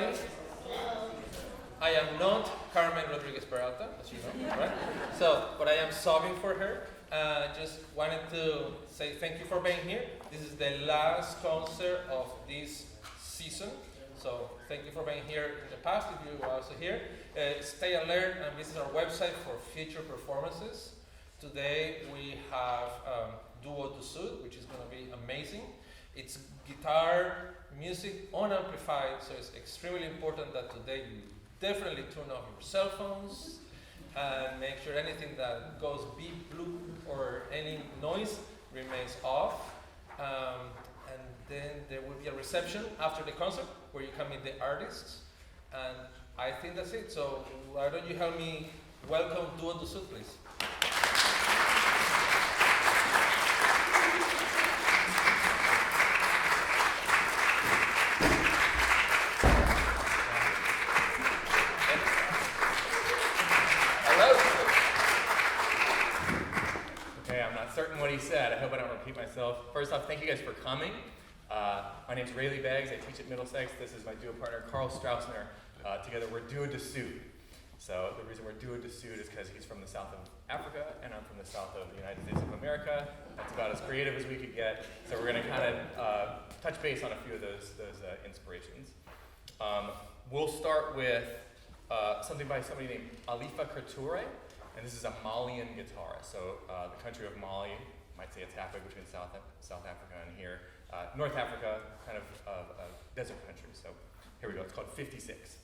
everybody. I am not Carmen Rodriguez Peralta, as you know, right? So, but I am sobbing for her. Just wanted to say thank you for being here. This is the last concert of this season. So thank you for being here in the past, if you were also here. Stay alert and visit our website for future performances. Today we have Duo.David, which is going to be amazing. It's guitar, music, unamplified, so it's extremely important that today you definitely turn off your cell phones and make sure anything that goes beep, bloop, or any noise remains off. And then there will be a reception after the concert where you can meet the artists. And I think that's it. So why don't you help me welcome Duo.David, please. Certain what he said. I hope I don't repeat myself. First off, thank you guys for coming. My name's Rayleigh Beggs. I teach at Middlesex. This is my duo partner, Carl Straussner. Together we're Duo.David. So the reason we're Duo.David is because he's from the south of Africa and I'm from the south of the United States of America. That's about as creative as we could get. So we're going to kind of touch base on a few of those inspirations. We'll start with something by somebody named Ali Farka Touré. And this is a Malian guitarist. So the country of Mali, you might say it's halfway between South Africa and here. North Africa, kind of a desert country. So here we go. It's called 56.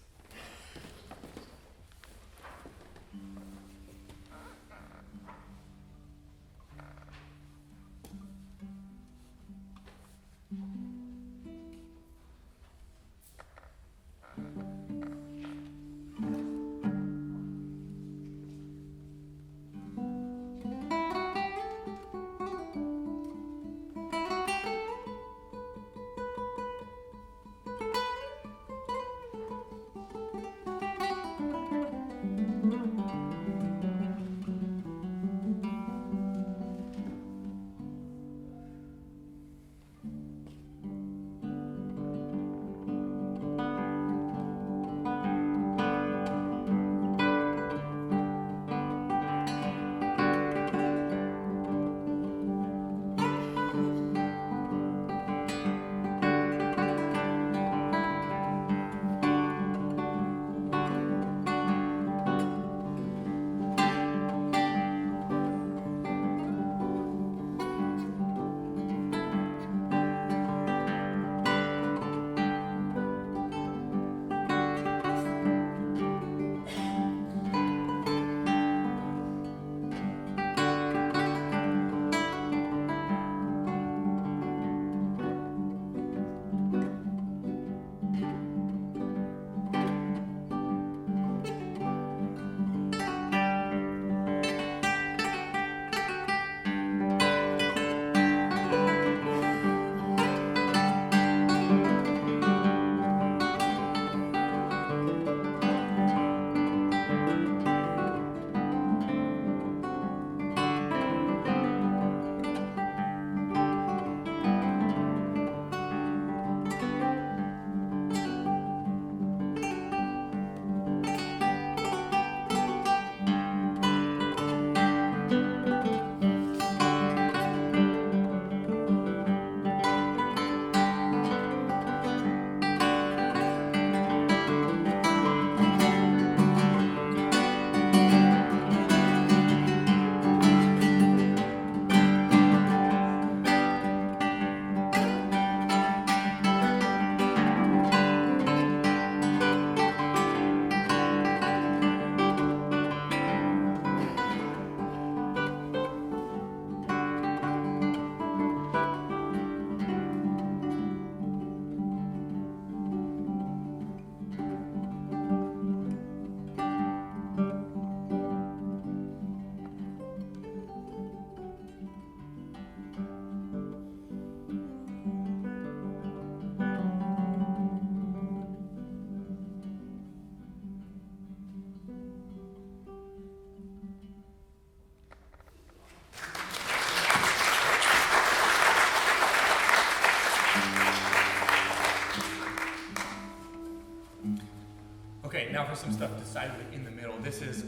Okay, now for some stuff decidedly in the middle. This is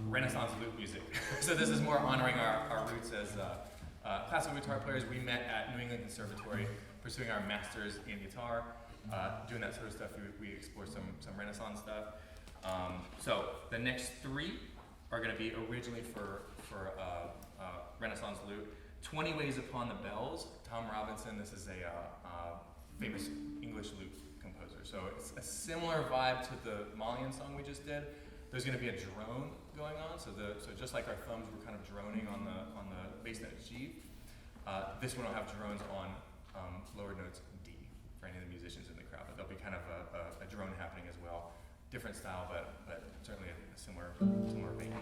Renaissance lute music. So this is more honoring our roots as classical guitar players. We met at New England Conservatory, pursuing our masters in guitar, doing that sort of stuff. We explore some Renaissance stuff. So the next three are going to be originally for Renaissance lute. 20 Ways Upon the Bells, Tom Robinson. This is a famous English lute composer. So it's a similar vibe to the Malian song we just did. There's going to be a drone going on. So just like our thumbs were kind of droning on the bass note G, this one will have drones on lower notes D for any of the musicians in the crowd. But there'll be kind of a drone happening as well. Different style, but certainly a similar vein.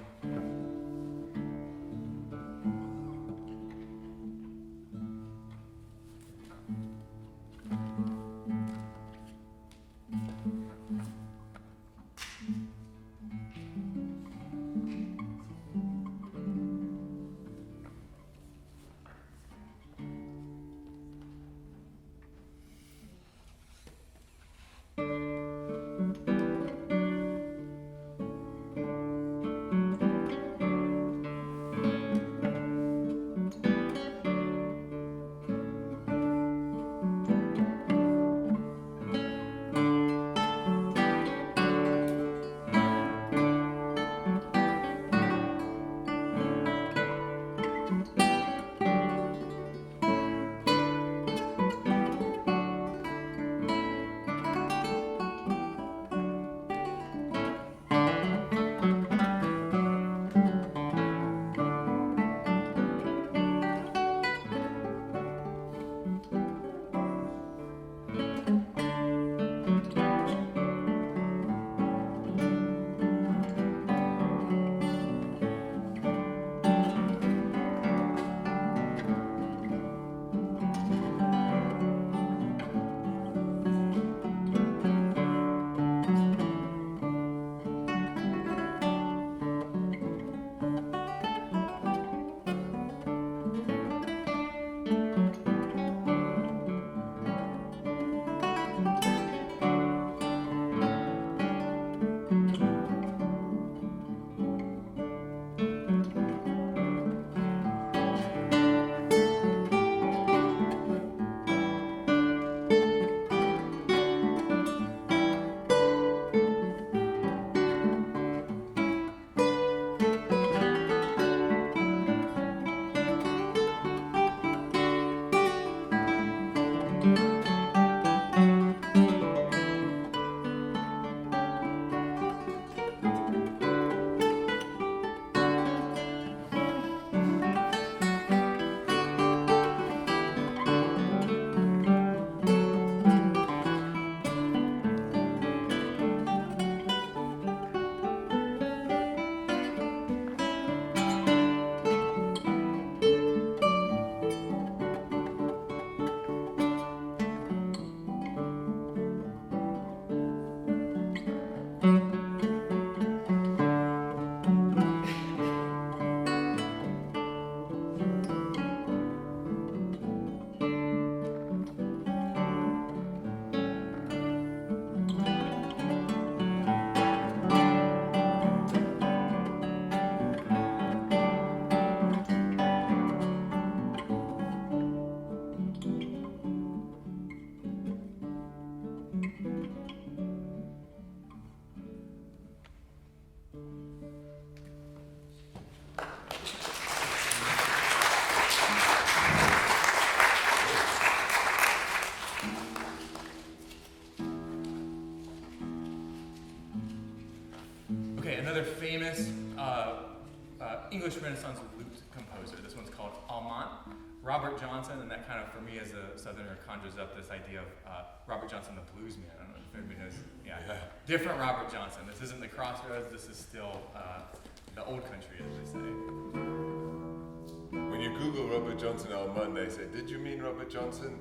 Another famous English Renaissance lute composer. This one's called Alman.Robert Johnson, and that kind of, for me as a Southerner, conjures up this idea of Robert Johnson, the blues man. I don't know if anybody knows. Yeah. Different Robert Johnson. This isn't the Crossroads. This is still the old country, as they say. When you Google Robert Johnson Alman, they say, "Did you mean Robert Johnson?"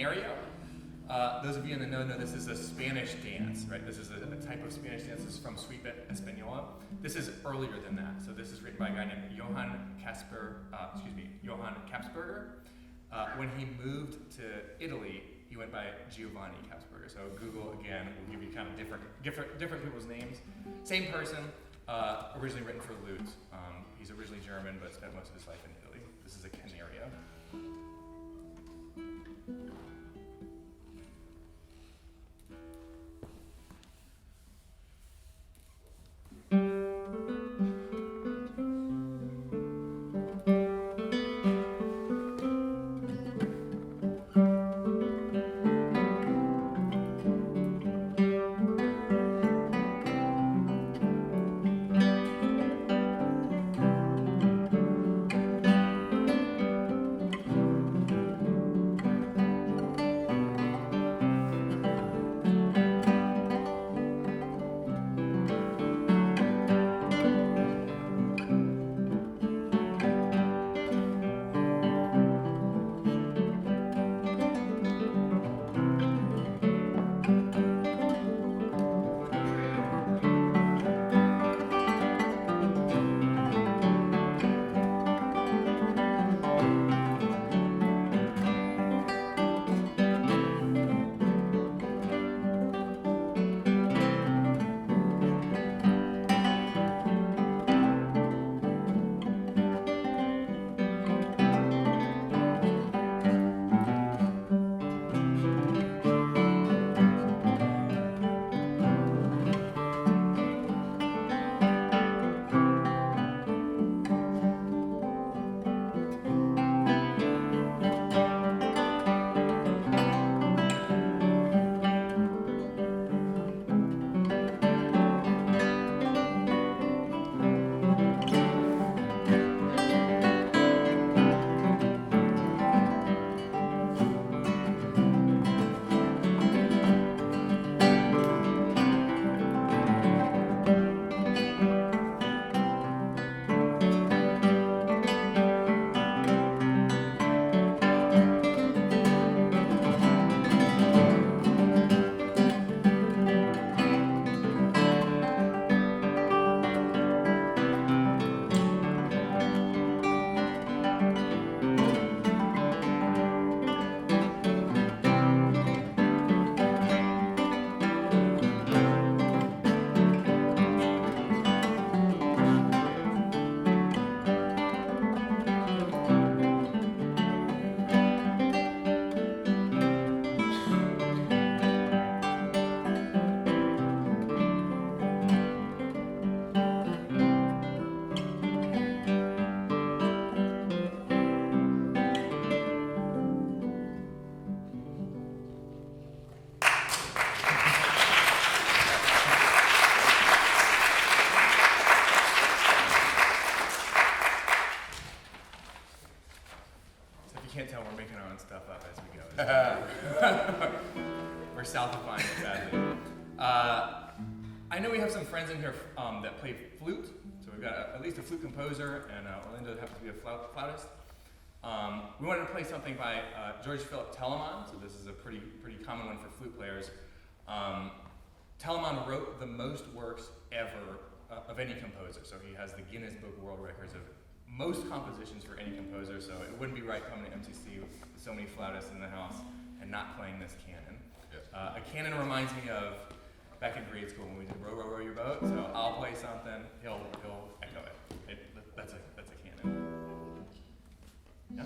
Canario. Those of you in the know this is a Spanish dance, right? This is a type of Spanish dance. This is from Suite Española. This is earlier than that. So this is written by a guy named Johann Kapsberger. When he moved to Italy, he went by Giovanni Kapsberger. So Google, again, will give you kind of different people's names. Same person, originally written for lute. He's originally German, but spent most of his life in Italy. This is a Canario. can't tell, we're making our own stuff up as we go. We're southifying it badly. I know we have some friends in here that play flute. So we've got at least a flute composer, and Orlando happens to be a flautist. We wanted to play something by Georg Phillip Telemann. So this is a pretty common one for flute players. Telemann wrote the most works ever of any composer. So he has the Guinness Book of World Records of most compositions for any composer. So it wouldn't be right coming to MCC with so many flautists in the house and not playing this canon. Yeah. A canon reminds me of back in grade school when we did Row, Row, Row Your Boat. So I'll play something, he'll echo it. That's a canon. Yeah.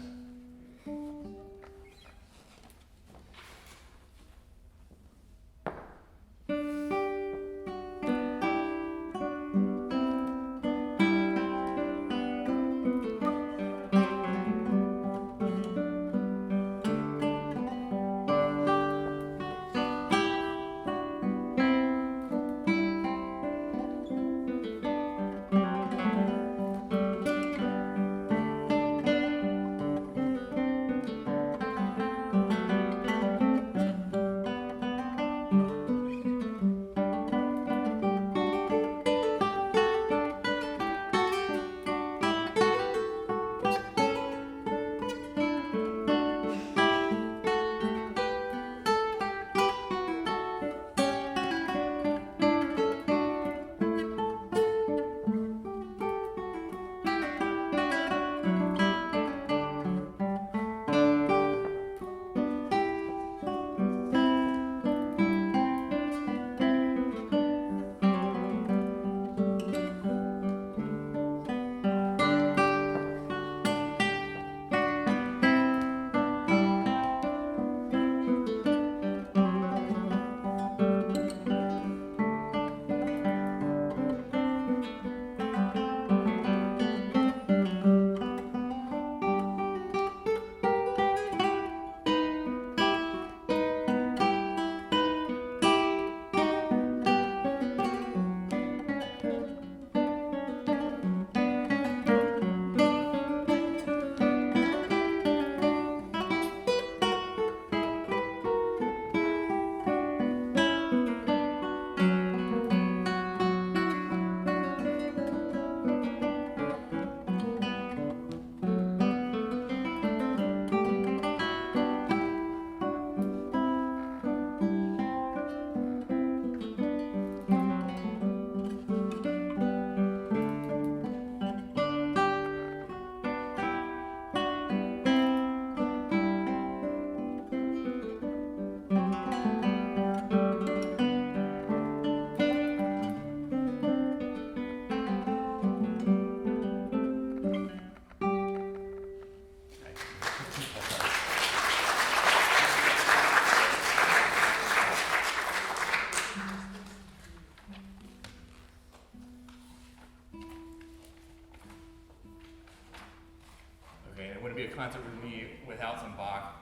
concert with me without some Bach.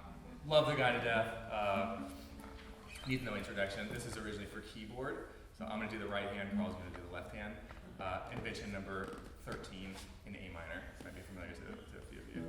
Love the guy to death. Needs no introduction. This is originally for keyboard, so I'm going to do the right hand, Carl's going to do the left hand. Invention number 13 in A minor. This might be familiar to a few of you.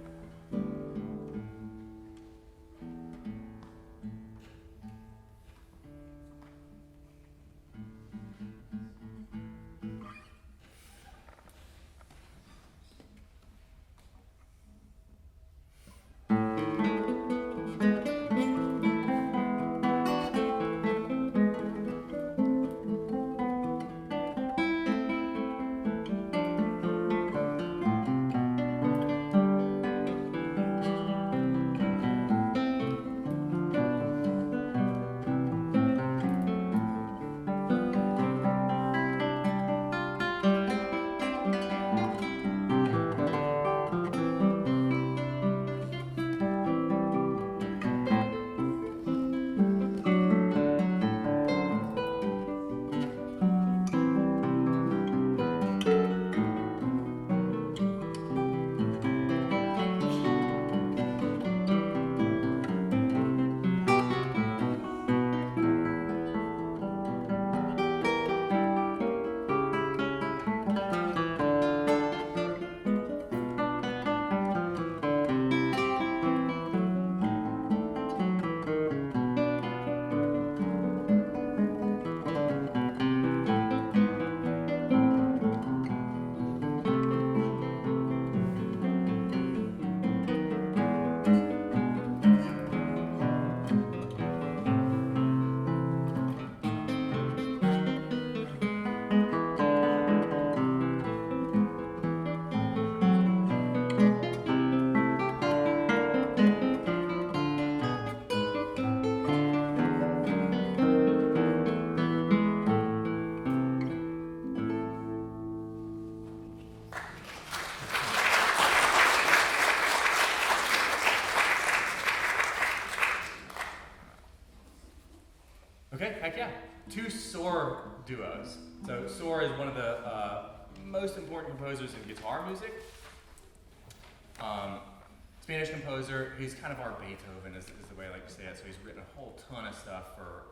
Okay, heck yeah. Two Soar duos. So Soar is one of the most important composers in guitar music. Spanish composer. He's kind of our Beethoven, is the way I like to say it. So he's written a whole ton of stuff for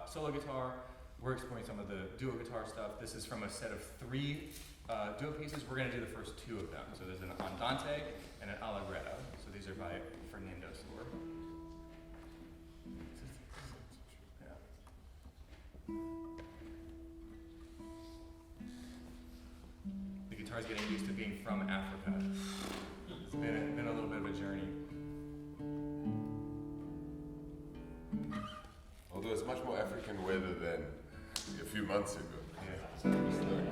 solo guitar. We're exploring some of the duo guitar stuff. This is from a set of 3 duo pieces. We're going to do the first 2 of them. So there's an Andante and an Allegretto. So these are by Fernando Soar. The guitar's getting used to being from Africa. It's been a little bit of a journey. Although it's much more African weather than a few months ago. Yeah. So it's like,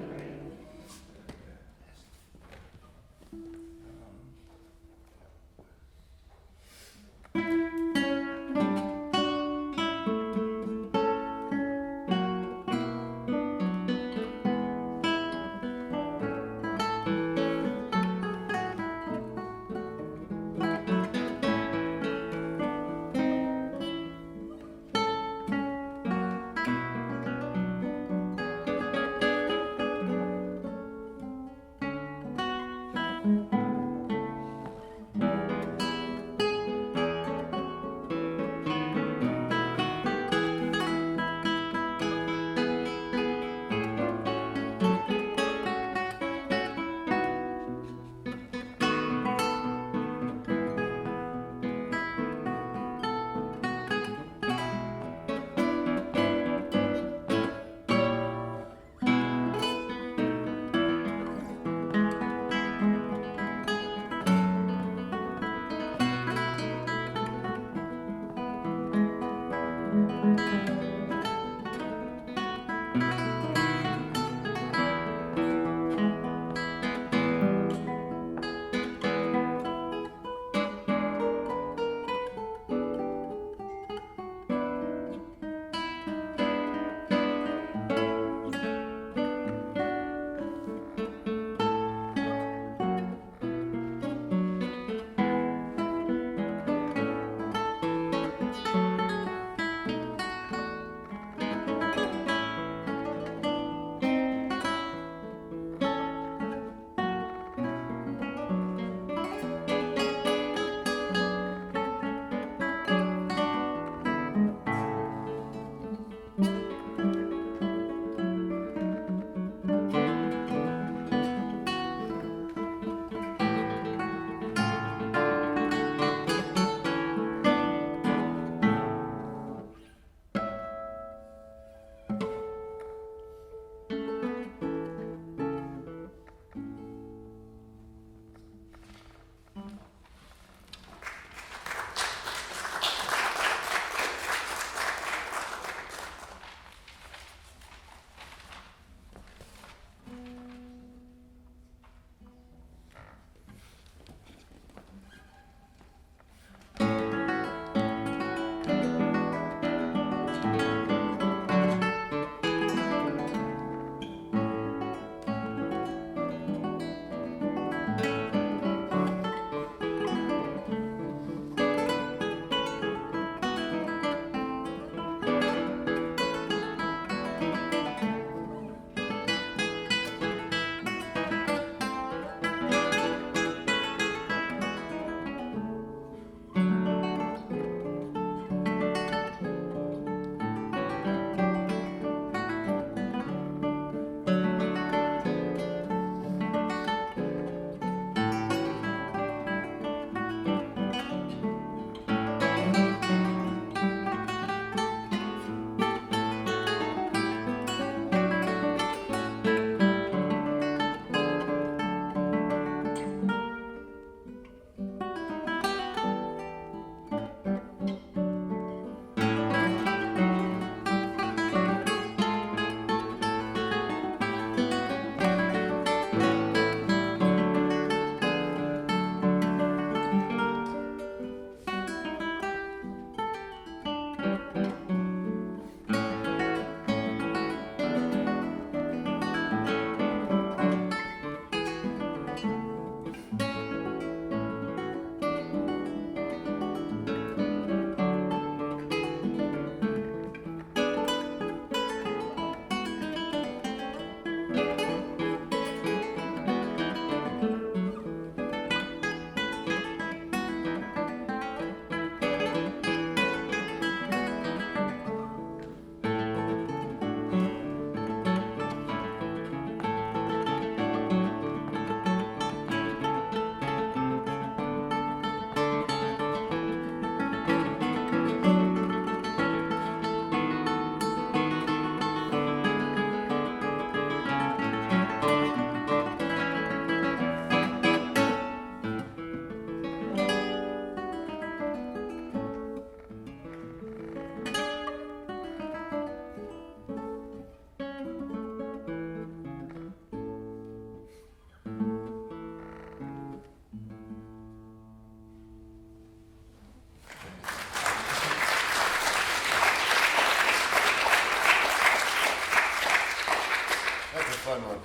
fun one.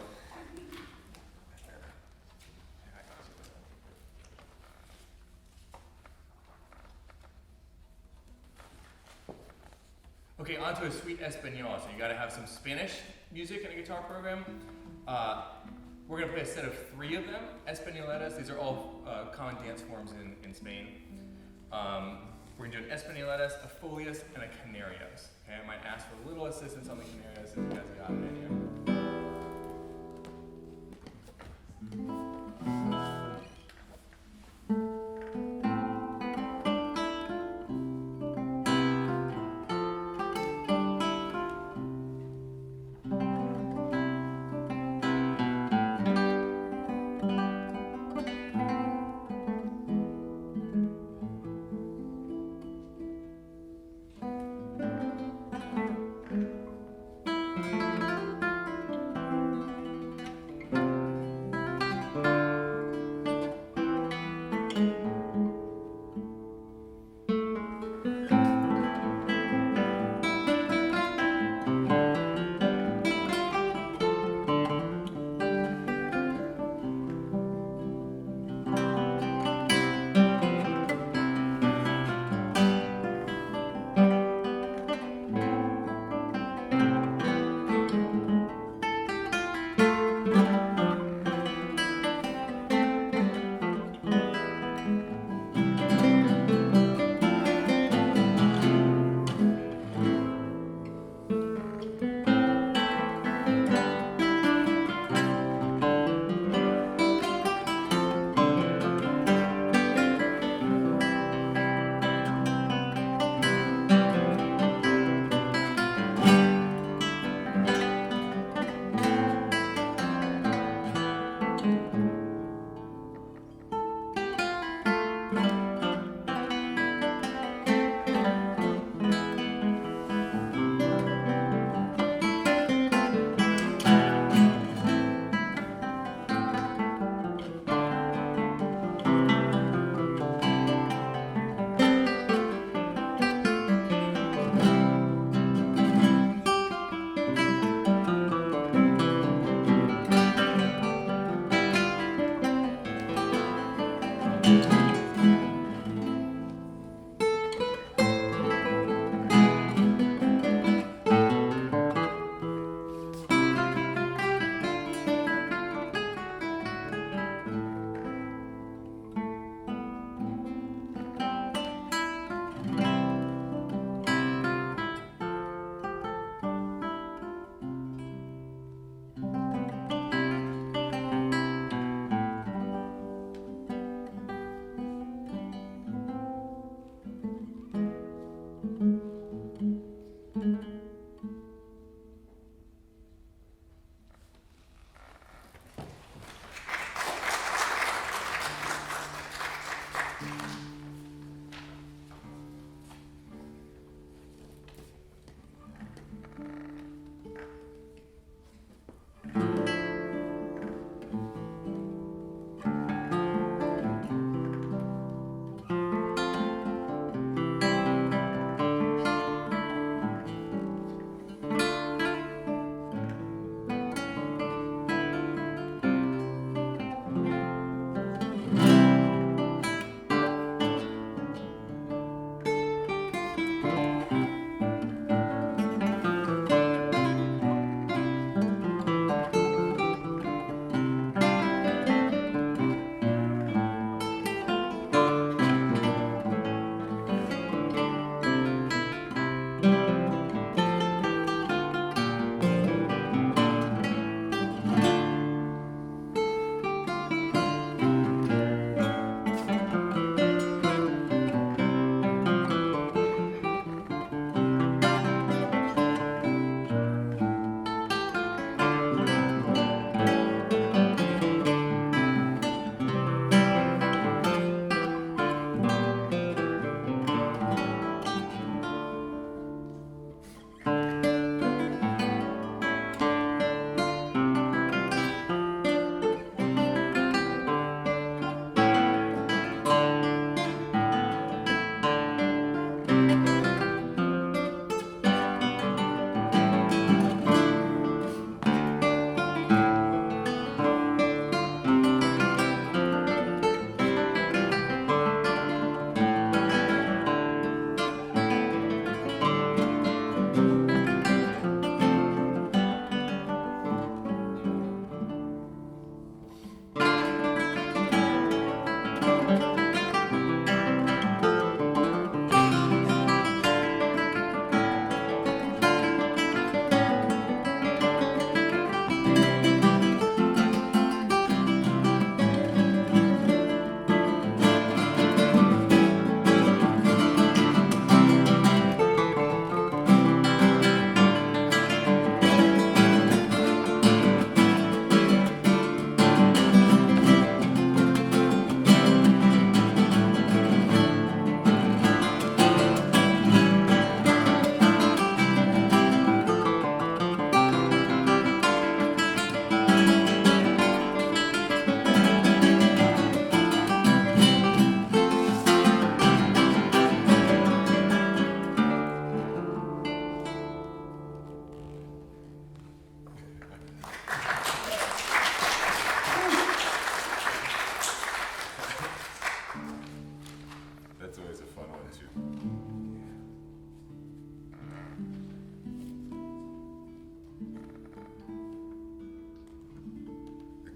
Okay, on to a sweet Española. So you gotta have some Spanish music in a guitar program. We're gonna play a set of 3 of them, Españoletas. These are all common dance forms in Spain. We're gonna do an Españoletas, a Folias, and a Canarios. Okay, I might ask for a little assistance on the Canarios if you guys got it in here.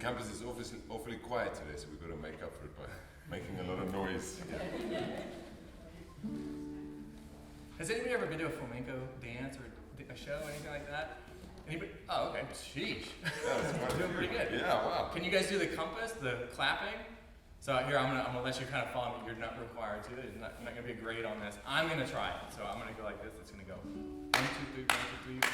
campus is awfully quiet today, so we've got to make up for it by making a lot of noise. Has anybody ever been to a flamenco dance or a show, anything like that? Anybody? Oh, okay. Sheesh. That's doing pretty good. Yeah, wow. Can you guys do the compass, the clapping? So here, I'm gonna let you kind of follow me. You're not required to. There's not gonna be a grade on this. I'm gonna try it. So I'm gonna go like this. It's gonna go 1, 2, 3, 1, 2, 3.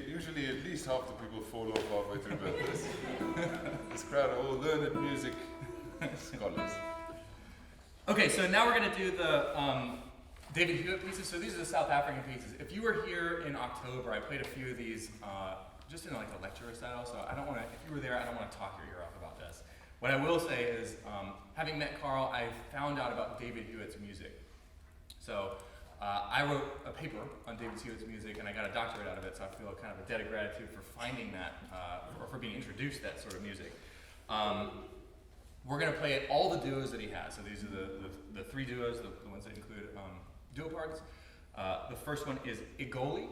Usually at least half the people fall off halfway through, but this crowd are all learned music scholars. Okay, so now we're going to do the David Hewitt pieces. So these are the South African pieces. If you were here in October, I played a few of these just in like a lecture style, so I don't want to, if you were there, I don't want to talk your ear off about this. What I will say is, having met Carl, I found out about David Hewitt's music. So I wrote a paper on David Hewitt's music, and I got a doctorate out of it, so I feel kind of a debt of gratitude for finding that, or for being introduced to that sort of music. We're going to play all the duos that he has. So these are the 3 duos, the ones that include duo parts. The first one is Igoli.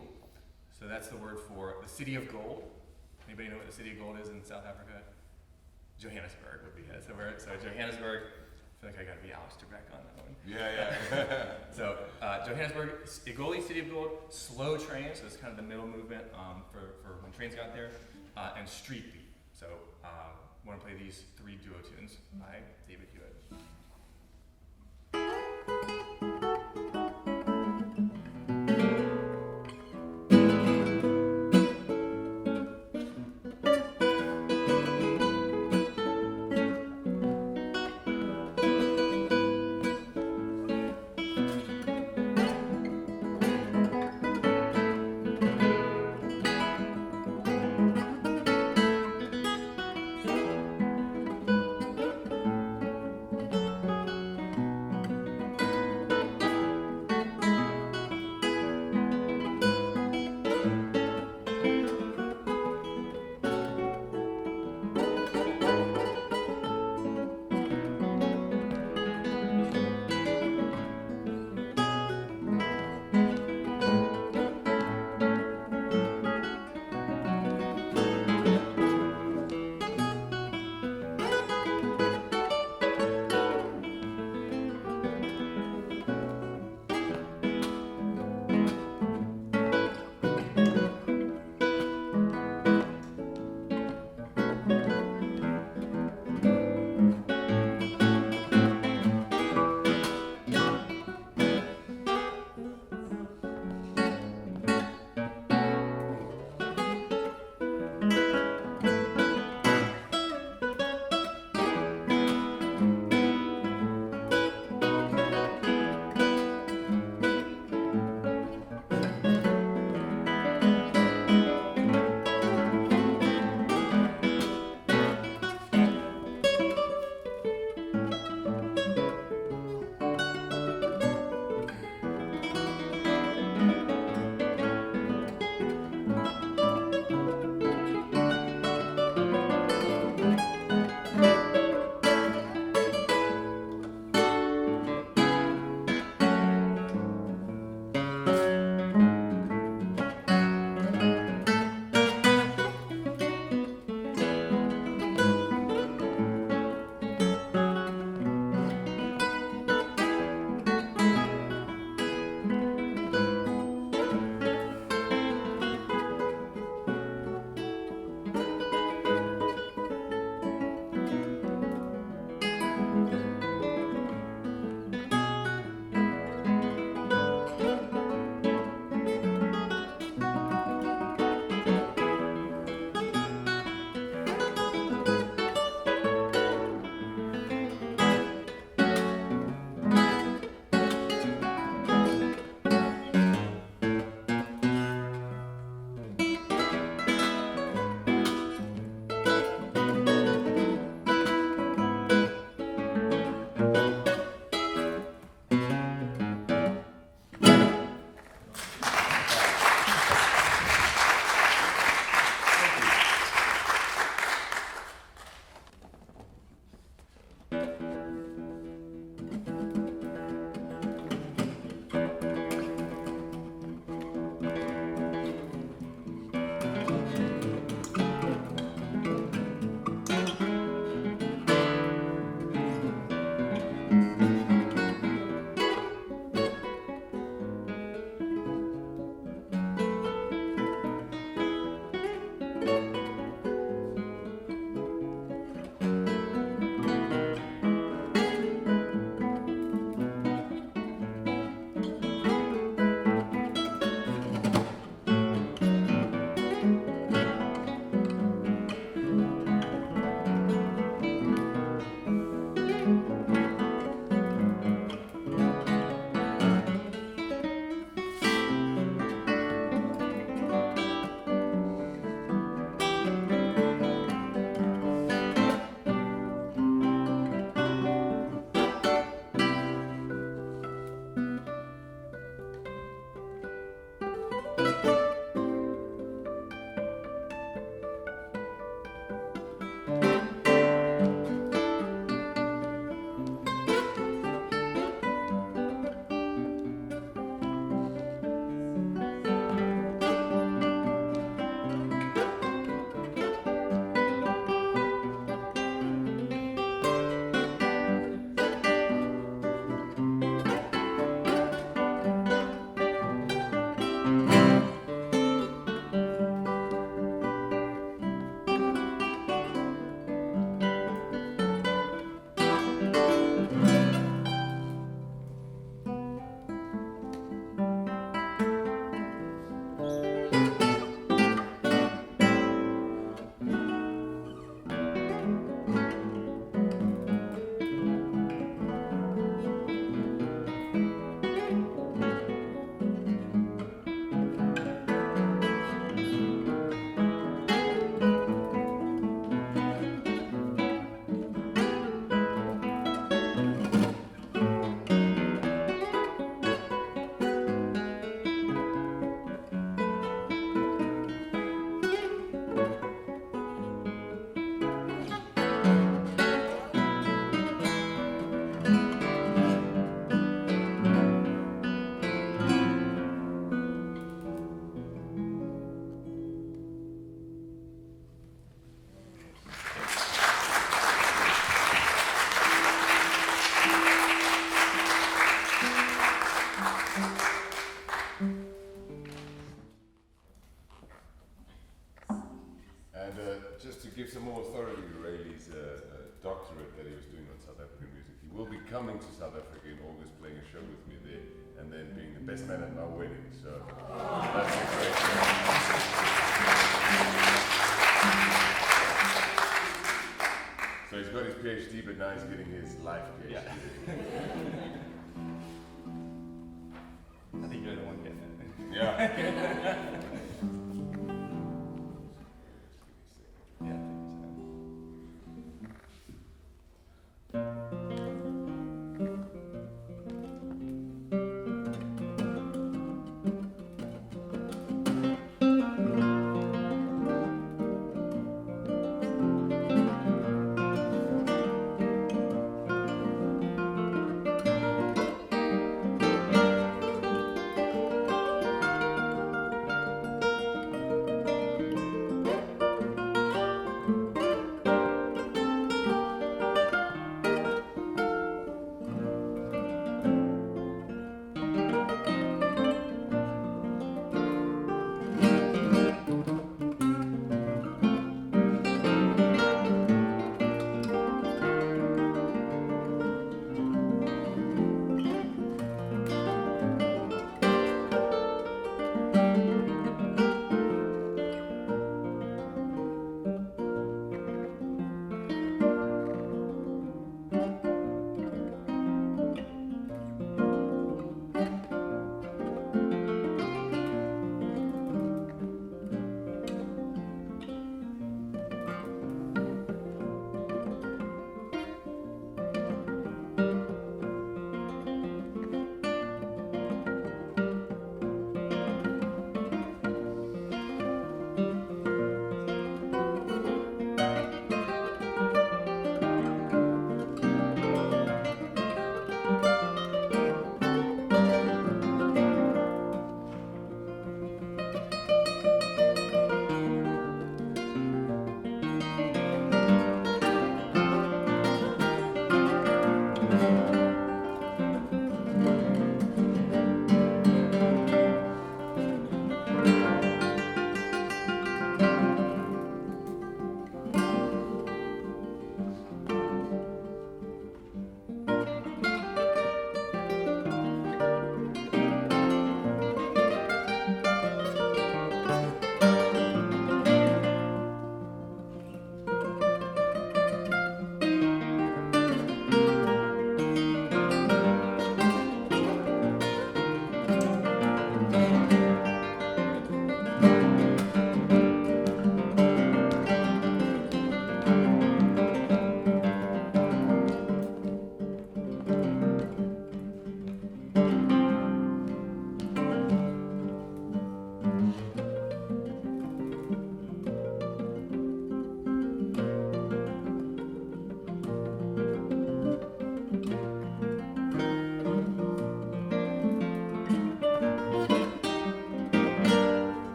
So that's the word for the city of gold. Anybody know what the city of gold is in South Africa? Johannesburg would be it. So Johannesburg. I feel like I got to be Alex Trebek on that one. Yeah. So Johannesburg, Igoli, City of Gold, slow train, so it's kind of the middle movement for when trains got there, and street beat. So I want to play these 3 duo tunes by David Hewitt. in South African music. He will be coming to South Africa in August, playing a show with me there, and then being the best man at my wedding. So that's a great thing. So he's got his PhD, but now he's getting his life PhD. Yeah. I think you're the one getting it. Yeah. Yeah, thank you, Sam.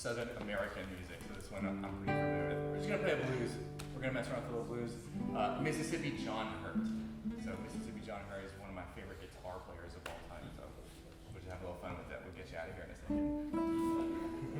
Southern American music. So this one I'm pretty familiar with. We're just gonna play a blues. We're gonna mess around with a little blues. Mississippi John Hurt. So Mississippi John Hurt is one of my favorite guitar players of all time. So we'll just have a little fun with that. We'll get you out of here in a second.